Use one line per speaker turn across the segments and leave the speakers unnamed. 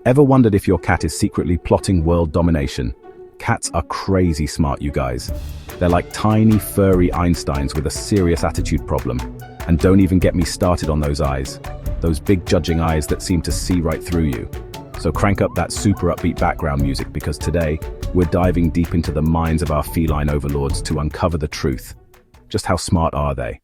Ever wondered if your cat is secretly plotting world domination? Cats are crazy smart, you guys. They're like tiny, furry Einsteins with a serious attitude problem. And don't even get me started on those eyes. Those big judging eyes that seem to see right through you. So crank up that super upbeat background music, because today, we're diving deep into the minds of our feline overlords to uncover the truth. Just how smart are they?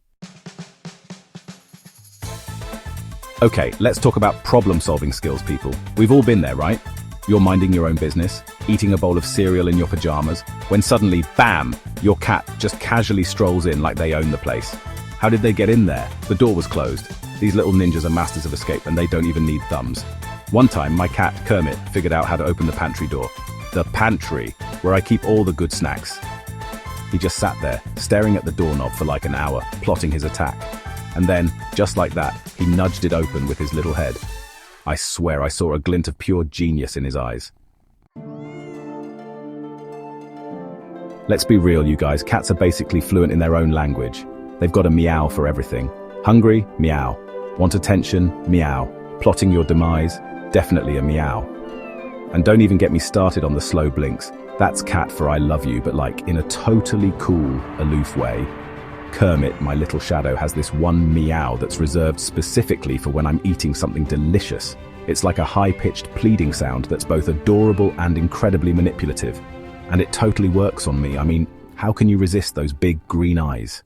Okay, let's talk about problem-solving skills, people. We've all been there, right? You're minding your own business, eating a bowl of cereal in your pajamas, when suddenly, bam, your cat just casually strolls in like they own the place. How did they get in there? The door was closed. These little ninjas are masters of escape, and they don't even need thumbs. One time, my cat, Kermit, figured out how to open the pantry door. The pantry, where I keep all the good snacks. He just sat there, staring at the doorknob for like an hour, plotting his attack. And then, just like that, he nudged it open with his little head. I swear I saw a glint of pure genius in his eyes. Let's be real, you guys. Cats are basically fluent in their own language. They've got a meow for everything. Hungry? Meow. Want attention? Meow. Plotting your demise? Definitely a meow. And don't even get me started on the slow blinks. That's cat for I love you, but like in a totally cool, aloof way. Kermit, my little shadow, has this one meow that's reserved specifically for when I'm eating something delicious. It's like a high-pitched pleading sound that's both adorable and incredibly manipulative. And it totally works on me. I mean, how can you resist those big green eyes?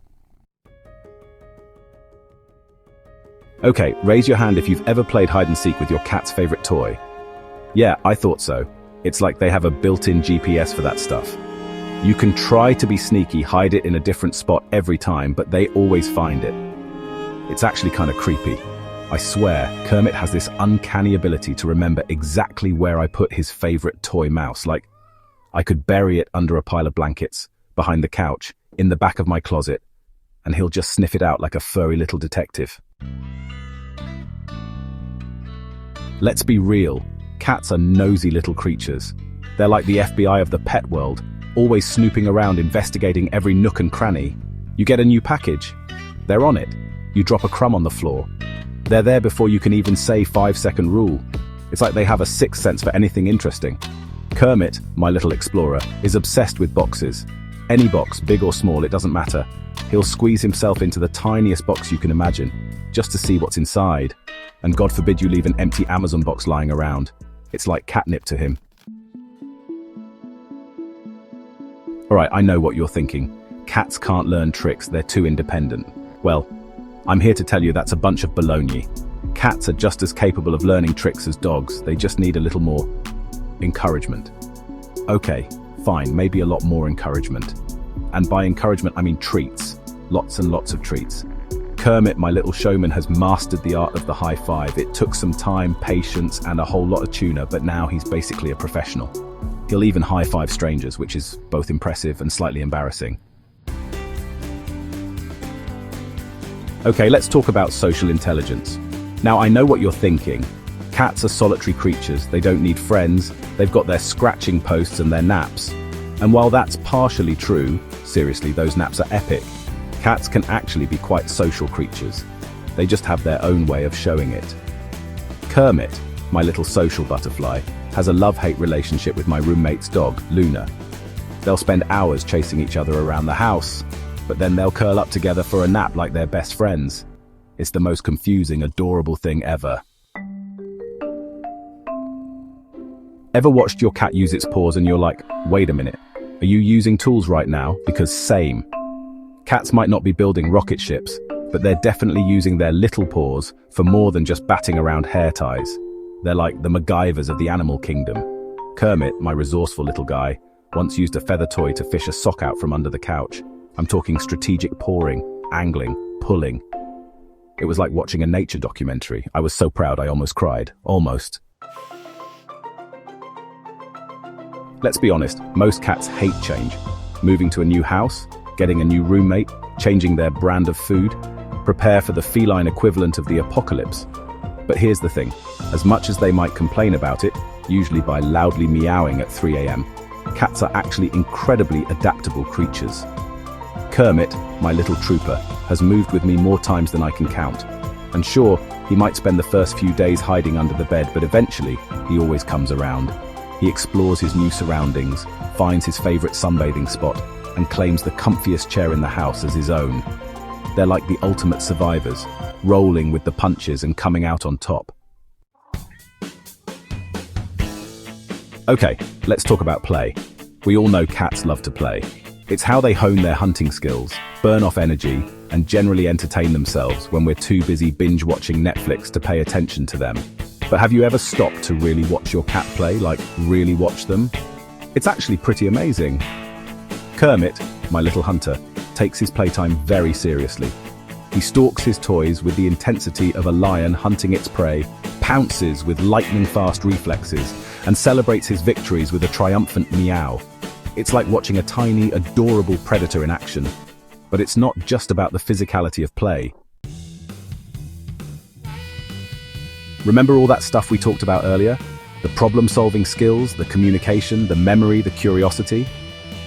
Okay, raise your hand if you've ever played hide-and-seek with your cat's favorite toy. Yeah, I thought so. It's like they have a built-in GPS for that stuff. You can try to be sneaky, hide it in a different spot every time, but they always find it. It's actually kind of creepy. I swear, Kermit has this uncanny ability to remember exactly where I put his favorite toy mouse. Like, I could bury it under a pile of blankets, behind the couch, in the back of my closet, and he'll just sniff it out like a furry little detective. Let's be real, cats are nosy little creatures. They're like the FBI of the pet world, always snooping around, investigating every nook and cranny. You get a new package, they're on it. You drop a crumb on the floor, they're there before you can even say 5-second rule. It's like they have a sixth sense for anything interesting. Kermit, my little explorer, is obsessed with boxes. Any box, big or small, it doesn't matter. He'll squeeze himself into the tiniest box you can imagine, just to see what's inside. And God forbid you leave an empty Amazon box lying around. It's like catnip to him. Alright, I know what you're thinking. Cats can't learn tricks, they're too independent. Well, I'm here to tell you that's a bunch of baloney. Cats are just as capable of learning tricks as dogs, they just need a little more encouragement. Okay, fine, maybe a lot more encouragement. And by encouragement, I mean treats. Lots and lots of treats. Kermit, my little showman, has mastered the art of the high five. It took some time, patience, and a whole lot of tuna, but now he's basically a professional. He'll even high-five strangers, which is both impressive and slightly embarrassing. Okay, let's talk about social intelligence. Now, I know what you're thinking. Cats are solitary creatures, they don't need friends, they've got their scratching posts and their naps. And while that's partially true, seriously, those naps are epic. Cats can actually be quite social creatures. They just have their own way of showing it. Kermit, my little social butterfly, has a love-hate relationship with my roommate's dog, Luna. They'll spend hours chasing each other around the house, but then they'll curl up together for a nap like they're best friends. It's the most confusing, adorable thing ever. Ever watched your cat use its paws and you're like, wait a minute, are you using tools right now? Because same. Cats might not be building rocket ships, but they're definitely using their little paws for more than just batting around hair ties. They're like the MacGyvers of the animal kingdom. Kermit, my resourceful little guy, once used a feather toy to fish a sock out from under the couch. I'm talking strategic pawing, angling, pulling. It was like watching a nature documentary. I was so proud I almost cried. Almost. Let's be honest, most cats hate change. Moving to a new house, getting a new roommate, changing their brand of food, prepare for the feline equivalent of the apocalypse. But here's the thing, as much as they might complain about it, usually by loudly meowing at 3 a.m., cats are actually incredibly adaptable creatures. Kermit, my little trooper, has moved with me more times than I can count. And sure, He might spend the first few days hiding under the bed, but eventually, he always comes around. He explores his new surroundings, finds his favorite sunbathing spot, and claims the comfiest chair in the house as his own. They're like the ultimate survivors, rolling with the punches and coming out on top. Okay, let's talk about play. We all know cats love to play. It's how they hone their hunting skills, burn off energy, and generally entertain themselves when we're too busy binge-watching Netflix to pay attention to them. But have you ever stopped to really watch your cat play, like really watch them? It's actually pretty amazing. Kermit, my little hunter, takes his playtime very seriously. He stalks his toys with the intensity of a lion hunting its prey, pounces with lightning-fast reflexes, and celebrates his victories with a triumphant meow. It's like watching a tiny, adorable predator in action. But it's not just about the physicality of play. Remember all that stuff we talked about earlier? The problem-solving skills, the communication, the memory, the curiosity?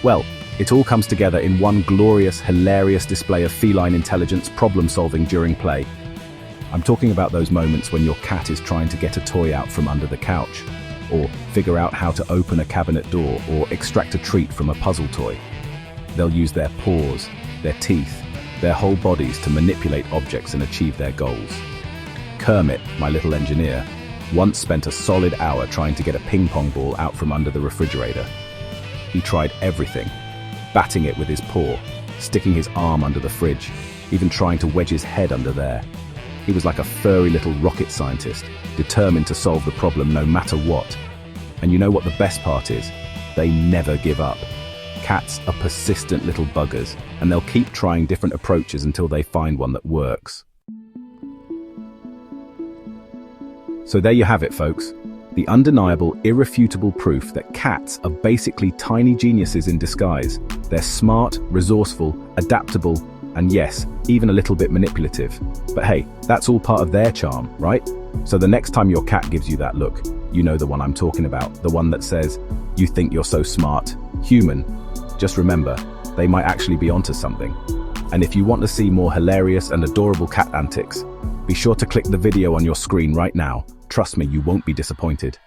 Well, it all comes together in one glorious, hilarious display of feline intelligence problem-solving during play. I'm talking about those moments when your cat is trying to get a toy out from under the couch, or figure out how to open a cabinet door, or extract a treat from a puzzle toy. They'll use their paws, their teeth, their whole bodies to manipulate objects and achieve their goals. Kermit, my little engineer, once spent a solid hour trying to get a ping-pong ball out from under the refrigerator. He tried everything, batting it with his paw, sticking his arm under the fridge, even trying to wedge his head under there. He was like a furry little rocket scientist, determined to solve the problem no matter what. And you know what the best part is? They never give up. Cats are persistent little buggers, and they'll keep trying different approaches until they find one that works. So there you have it, folks. The undeniable, irrefutable proof that cats are basically tiny geniuses in disguise. They're smart, resourceful, adaptable, and yes, even a little bit manipulative. But hey, that's all part of their charm, right? So the next time your cat gives you that look, you know the one I'm talking about, the one that says, "You think you're so smart, human." Just remember, they might actually be onto something. And if you want to see more hilarious and adorable cat antics, be sure to click the video on your screen right now. Trust me, you won't be disappointed.